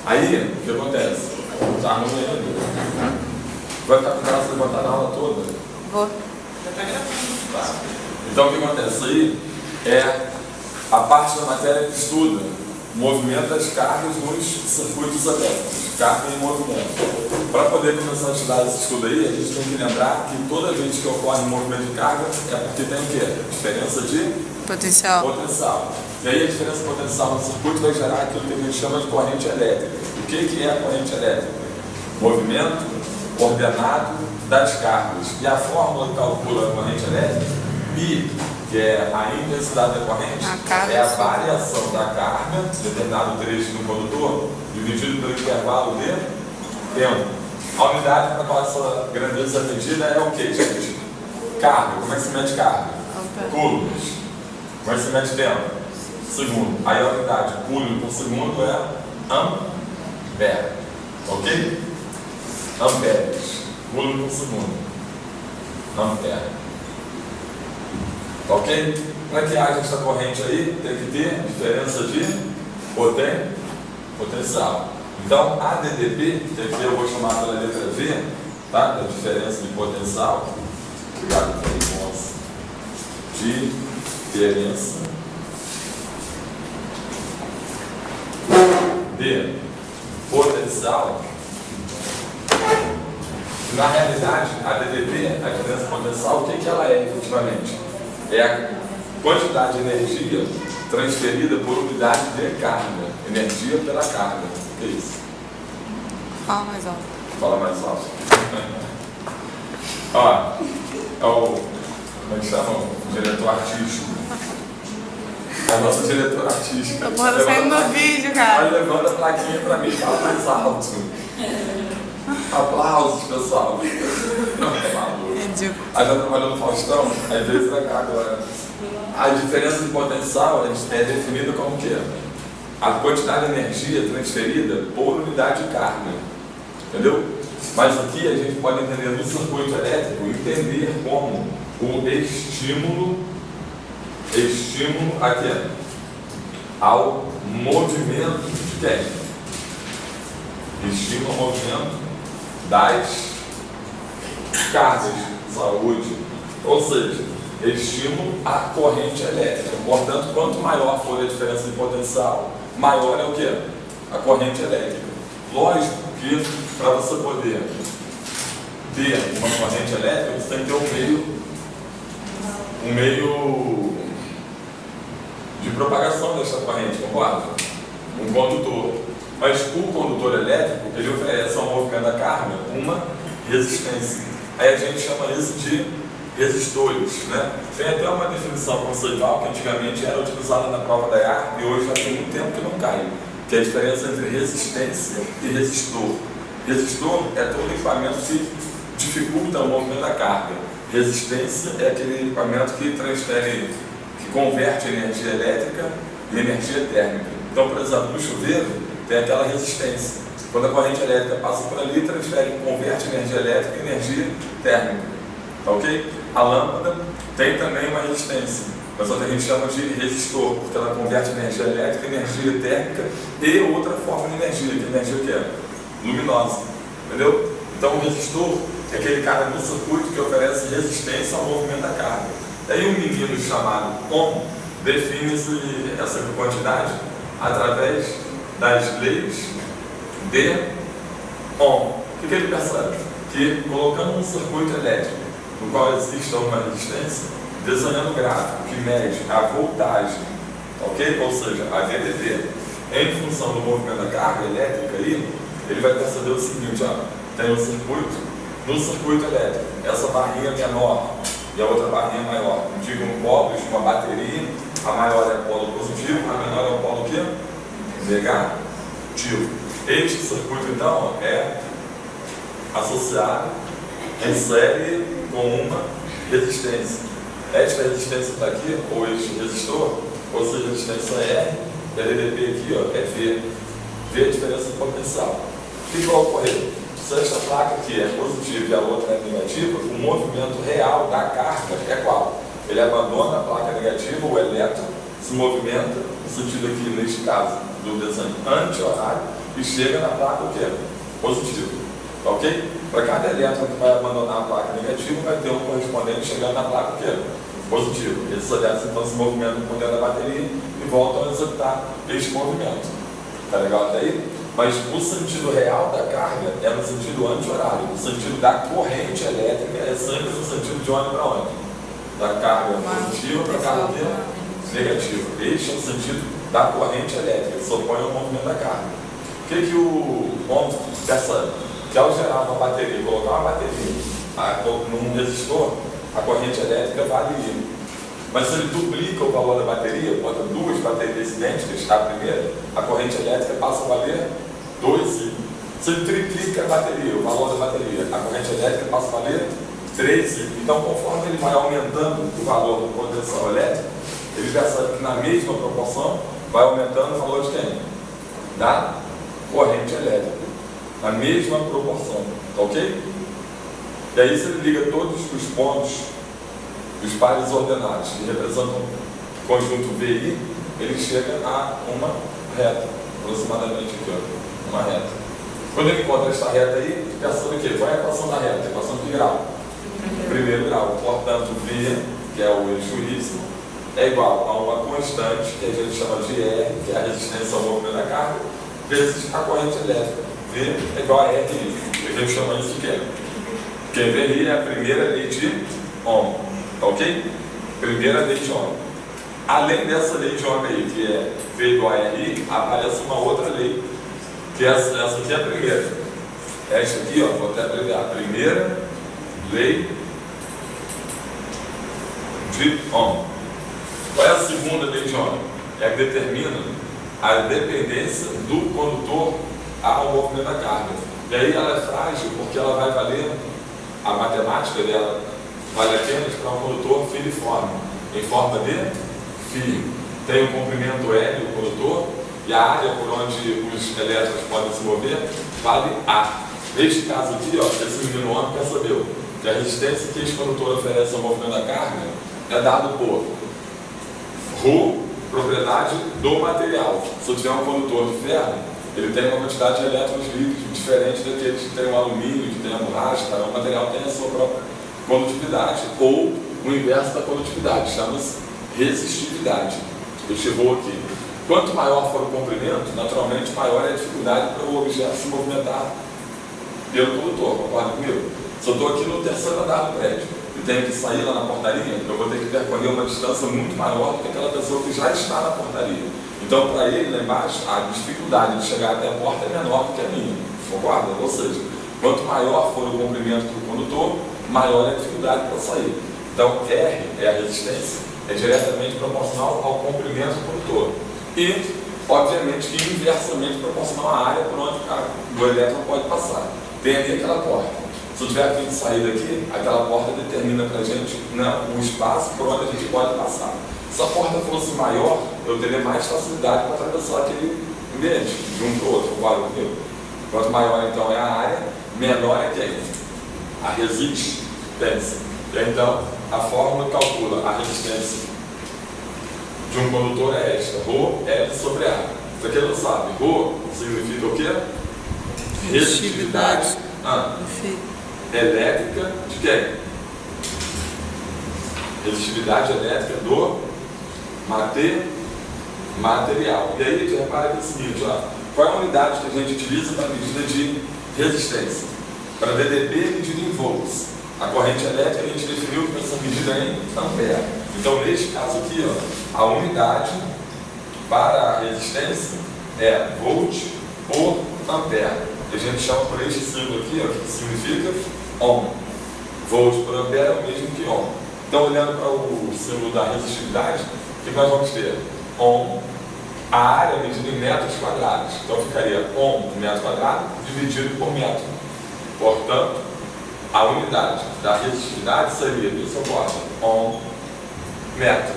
Aí, o que acontece? Tá arrumando ainda. Vai ficar com o braço levantado na aula toda? Vou. Tá. Então, o que acontece? Isso aí é a parte da matéria que estuda o movimento das cargas nos circuitos elétricos, carga em movimento. Para poder começar a estudar esse estudo aí, a gente tem que lembrar que toda vez que ocorre um movimento de carga é porque tem o quê? Diferença de potencial. E aí a diferença potencial no circuito vai gerar aquilo que a gente chama de corrente elétrica. O que é a corrente elétrica? Movimento ordenado das cargas. E a fórmula que calcula a corrente elétrica, I, que é a intensidade da corrente, é a variação da carga, determinado trecho do condutor, dividido pelo intervalo de tempo. A unidade para qual essa grandeza é medida é o que, gente? Carga. Como é que se mede carga? Coulombs. Como é que se mede tempo? Segundo. Aí a unidade coulomb por segundo é ampere. Ok? Amperes. Coulomb por segundo. Ampere. Ok? Como é que age essa corrente aí? Tem que ter diferença de potencial. Então, a DDP, que aqui eu vou chamar pela letra V, tá? Da diferença de potencial. Obrigado pela resposta. Diferença de potencial. Na realidade, a DDP, a diferença de potencial, o que ela é efetivamente? É a quantidade de energia transferida por unidade de carga. Energia pela carga. O que é isso? Fala mais alto. Fala mais alto. Ó, é o, como é que chama? O diretor artístico. É a nossa diretora artística. Tô saindo no vídeo, cara. Aí levanta a plaquinha pra mim, fala mais alto. Aplausos, pessoal. Aí já trabalhou no Faustão, às vezes vai cá agora. A diferença de potencial é definida como o quê? A quantidade de energia transferida por unidade de carga. Entendeu? Mas aqui a gente pode entender no circuito elétrico, entender como o estímulo aqui ao movimento de quem? Estímulo ao movimento das cargas de saúde, ou seja, estímulo à corrente elétrica. Portanto, quanto maior for a diferença de potencial, maior é o que? A corrente elétrica. Lógico que para você poder ter uma corrente elétrica, você tem que ter um meio de propagação dessa corrente, concorda? Um condutor. Mas o condutor elétrico, ele oferece ao movimento da carga uma resistência. Aí a gente chama isso de resistores, né? Tem até uma definição conceitual que antigamente era utilizada na prova da IARP e hoje já tem muito tempo que não cai, que é a diferença entre resistência e resistor. Resistor é todo equipamento que dificulta o movimento da carga. Resistência é aquele equipamento que transfere, que converte energia elétrica em energia térmica. Então, por exemplo, no chuveiro tem aquela resistência. Quando a corrente elétrica passa por ali, transfere, converte energia elétrica em energia térmica. Tá ok? A lâmpada tem também uma resistência, mas só que a gente chama de resistor, porque ela converte energia elétrica em energia térmica e outra forma de energia, que é energia o quê? Luminosa. Entendeu? Então o resistor é aquele cara no circuito que oferece resistência ao movimento da carga. Daí um menino chamado Ohm define essa quantidade através das leis de Ohm. O que ele percebe? Que colocando um circuito elétrico no qual existe uma resistência, desenhando um gráfico que mede a voltagem, ok? Ou seja, a VDP, em função do movimento da carga elétrica aí, ele vai perceber o seguinte, ó, tem um circuito, no circuito elétrico, essa barrinha menor e a outra barrinha maior, indicam polos, uma bateria, a maior é o polo positivo, a menor é o polo o quê? Negativo. Este circuito, então, é associado em série com uma resistência. Esta resistência está aqui, ou este resistor, ou seja, a resistência R, e a DDP aqui ó, é V. V é a diferença de potencial. O que vai ocorrer? Se esta placa aqui é positiva e a outra é negativa, o movimento real da carga é qual? Ele abandona a placa negativa, o elétron se movimenta, no sentido aqui, neste caso, do desenho anti-horário, e chega na placa o quê? Positivo. Tá ok? Para cada elétron que vai abandonar a placa negativa, vai ter um correspondente chegando na placa o quê? Positivo. Esses elétrons então se movimentam por dentro da bateria e voltam a executar este movimento. Tá legal até aí? Mas o sentido real da carga é no sentido anti-horário. O sentido da corrente elétrica é sempre no sentido de onde para onde? Da carga positiva para a carga negativa. Este é o sentido da corrente elétrica, que se opõe ao movimento da carga. O que o Ohm percebe? Que ao gerar uma bateria, colocar uma bateria num resistor, a corrente elétrica varia. Mas se ele duplica o valor da bateria, bota duas baterias idênticas, a primeira, a corrente elétrica passa a valer 2 sigma. Se ele triplica a bateria, o valor da bateria, a corrente elétrica passa a valer 3 sigma. Então, conforme ele vai aumentando o valor do potencial elétrico, ele percebe que na mesma proporção vai aumentando o valor de quem? Da corrente elétrica. Na mesma proporção. Tá ok? E aí, se ele liga todos os pontos dos pares ordenados que representam o conjunto VI, ele chega a uma reta, aproximadamente aqui, ó, uma reta. Quando ele encontra esta reta aí, ele percebe o quê? Qual é a equação da reta? A equação de grau. Primeiro grau. Portanto, V, que é o eixo Y, é igual a uma constante, que a gente chama de R, que é a resistência ao movimento da carga, vezes a corrente elétrica. V é igual a RI. A gente chama isso de quê? Porque VI é a primeira lei de Ohm. Tá ok? Primeira lei de Ohm. Além dessa lei de Ohm aí, que é V igual a RI, aparece uma outra lei, que essa aqui é a primeira. Esta aqui, ó, vou até abreviar. A primeira lei de Ohm. Qual é a segunda lei de Ohm? É a que determina a dependência do condutor ao movimento da carga. E aí ela é frágil porque ela vai valer, a matemática dela vale apenas para um condutor filiforme, em forma de fio. Tem o comprimento L, o condutor, e a área por onde os elétrons podem se mover vale A. Neste caso aqui, ó, esse menino Ohm percebeu que a resistência que esse condutor oferece ao movimento da carga é dado por ρ, propriedade do material. Se eu tiver um condutor de ferro, ele tem uma quantidade de elétrons livres diferente daqueles que tem o alumínio, que tem a borracha. Cada material tem a sua própria condutividade, ou o inverso da condutividade, chama-se resistividade. Este ρ aqui. Quanto maior for o comprimento, naturalmente maior é a dificuldade para o objeto se movimentar pelo condutor. Concorda comigo? Se eu estou aqui no terceiro andar do prédio e tenho que sair lá na portaria, eu vou ter que percorrer uma distância muito maior do que aquela pessoa que já está na portaria. Então, para ele lá embaixo, a dificuldade de chegar até a porta é menor do que a minha. Concorda? Ou seja, quanto maior for o comprimento do condutor, maior é a dificuldade para sair. Então, R é a resistência, é diretamente proporcional ao comprimento do condutor. E, obviamente, que inversamente proporcional à área por onde o elétron pode passar. Tem ali aquela porta. Se eu tiver a fim de sair daqui, aquela porta determina para a gente, né, o espaço por onde a gente pode passar. Se a porta fosse maior, eu teria mais facilidade para atravessar aquele ambiente, de um para o outro, concorda comigo? Quanto maior então é a área, menor é quem? A resistência. E aí, então, a fórmula calcula a resistência de um condutor é esta, ρ L sobre A. Para quem não sabe, ρ significa o quê? Resistividade elétrica de quem? Resistividade elétrica do material. E aí a gente repara que é o seguinte, ó, qual é a unidade que a gente utiliza para medida de resistência? Para VDP é medida em volts. A corrente elétrica a gente definiu que essa medida é em ampere. Então, neste caso aqui, ó, a unidade para a resistência é volt por ampere. A gente chama por este símbolo aqui, ó, que significa Ohm. Volt por ampere é o mesmo que Ohm. Então, olhando para o símbolo da resistividade, o que nós vamos ter? Ohm, a área medida em metros quadrados. Então, ficaria Ohm por metro quadrado dividido por metro. Portanto, a unidade da resistividade seria, isso ocorre, Ohm metro.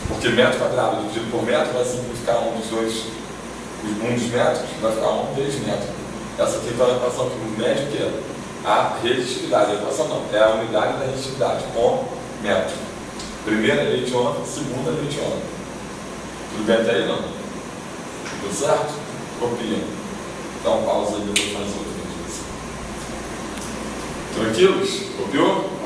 Porque metro quadrado dividido por metro vai simplificar um dos metros, vai ficar Ohm vezes metro. Essa aqui vai a equação que mede o que? A resistividade. A equação não, é a unidade da resistividade, Ohm metro. Primeira lei de Ohm, segunda lei de Ohm. Tudo bem até aí, não? Tudo certo? Copia. Dá um pausa aí, depois faz outra. Tranquilos? Copiou?